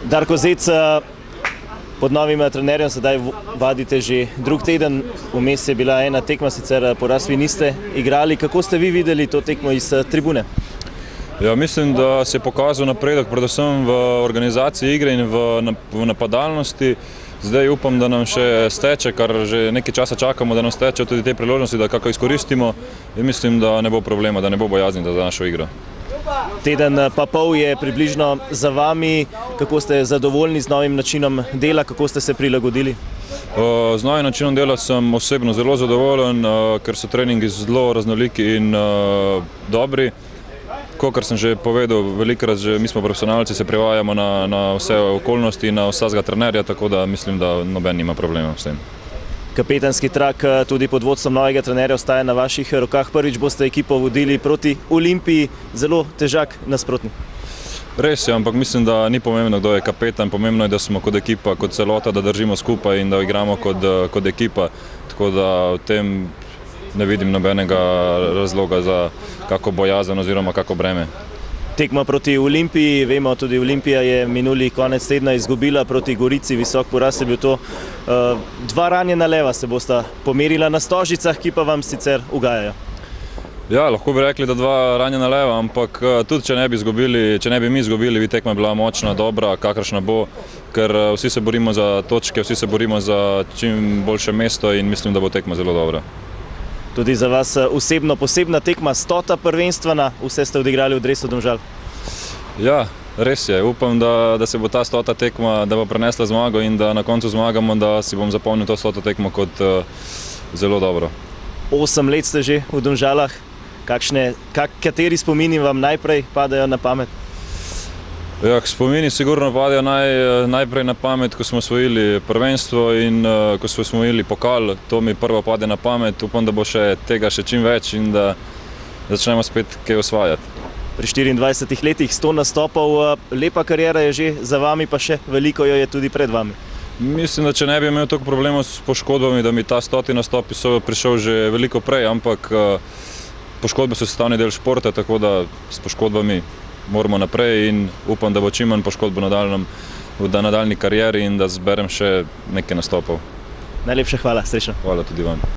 Darko Zec, pod novim trenerjem sedaj vadite že drug teden, vmes je bila ena tekma, sicer poraz vi niste igrali. Kako ste vi videli to tekmo iz tribune? Ja, mislim, da se je pokazal napredek, predvsem v organizaciji igre in v napadalnosti. Zdaj upam, da nam še steče, kar že nekaj časa čakamo, da nam steče tudi te priložnosti, da kako izkoristimo. In mislim, da ne bo problema, da ne bo bojazni za našo igro. Teden pa pol je približno za vami. Kako ste zadovoljni z novim načinom dela, kako ste se prilagodili? Z novim načinom dela sem osebno zelo zadovoljen, ker so treningi zelo raznoliki in dobri. Kakor sem že povedal, velikokrat že mi smo profesionalci, se privajamo na vse okolnosti, na vsakega trenerja, tako da mislim, da noben nima problema s tem. Kapetanski trak tudi pod vodstvom novega trenerja ostaja na vaših rokah. Prvič boste ekipo vodili proti Olimpiji, zelo težak nasprotnik. Res je, ampak mislim, da ni pomembno, kdo je kapetan, pomembno je, da smo kot ekipa, kot celota, da držimo skupaj in da igramo kot ekipa, tako da v tem ne vidim nobenega razloga za kako bojazen oziroma kako breme. Tekma proti Olimpiji, vemo, tudi Olimpija je minuli konec tedna izgubila proti Gorici, visok poraz je bil to. Dva ranjena leva se bosta pomerila na Stožicah, ki pa vam sicer ugajajo. Ja, lahko bi rekli, da dva ranjena leva, ampak tudi če ne bi mi izgubili, bi tekma bila močna, dobra, kakršna bo, ker vsi se borimo za točke, vsi se borimo za čim boljše mesto in mislim, da bo tekma zelo dobra. Tudi za vas osebno posebna tekma, 100. prvenstvena, vse ste odigrali v dresu Domžal. Ja, res je. Upam, da se bo ta 100. tekma, da bo prinesla zmago in da na koncu zmagamo, da si bom zapomnil to 100. tekmo kot zelo dobro. 8 let ste že v Domžalah. Kateri spomini vam najprej padajo na pamet? Ja, spomini sigurno padajo najprej na pamet, ko smo osvojili prvenstvo in ko smo osvojili pokal. To mi prvo pade na pamet. Upam, da bo tega še čim več in da začnemo spet kaj osvajati. Pri 24 letih 100 nastopov, lepa kariera je že za vami, pa še veliko jo je tudi pred vami. Mislim, da če ne bi imel toliko problemov s poškodbami, da mi ta 100. nastop prišel že veliko prej, ampak poškodbe so sestavni del športa, tako da s poškodbami moramo naprej in upam, da bo čim manj poškodb v nadaljni karieri in da zberem še nekaj nastopov. Najlepša hvala, srečno. Hvala tudi vam.